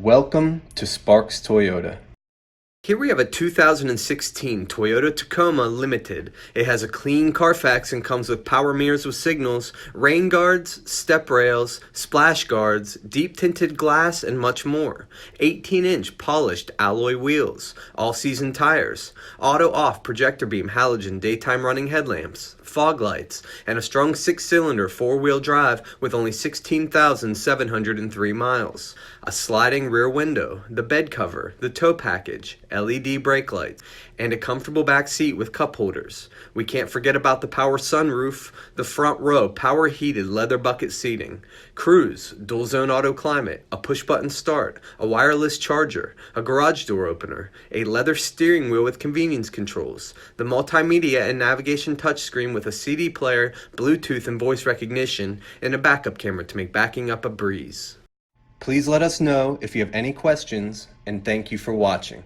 Welcome to Sparks Toyota. Here we have a 2016 Toyota Tacoma Limited. It has a clean Carfax and comes with power mirrors with signals, rain guards, step rails, splash guards, deep tinted glass, and much more. 18-inch polished alloy wheels, all-season tires, auto-off projector beam halogen daytime running headlamps, fog lights, and a strong 6-cylinder 4-wheel drive with only 16,703 miles. A sliding rear window, the bed cover, the tow package, LED brake lights, and a comfortable back seat with cup holders. We can't forget about the power sunroof, the front row power heated leather bucket seating, cruise, dual zone auto climate, a push button start, a wireless charger, a garage door opener, a leather steering wheel with convenience controls, the multimedia and navigation touchscreen with a CD player, Bluetooth and voice recognition, and a backup camera to make backing up a breeze. Please let us know if you have any questions, and thank you for watching.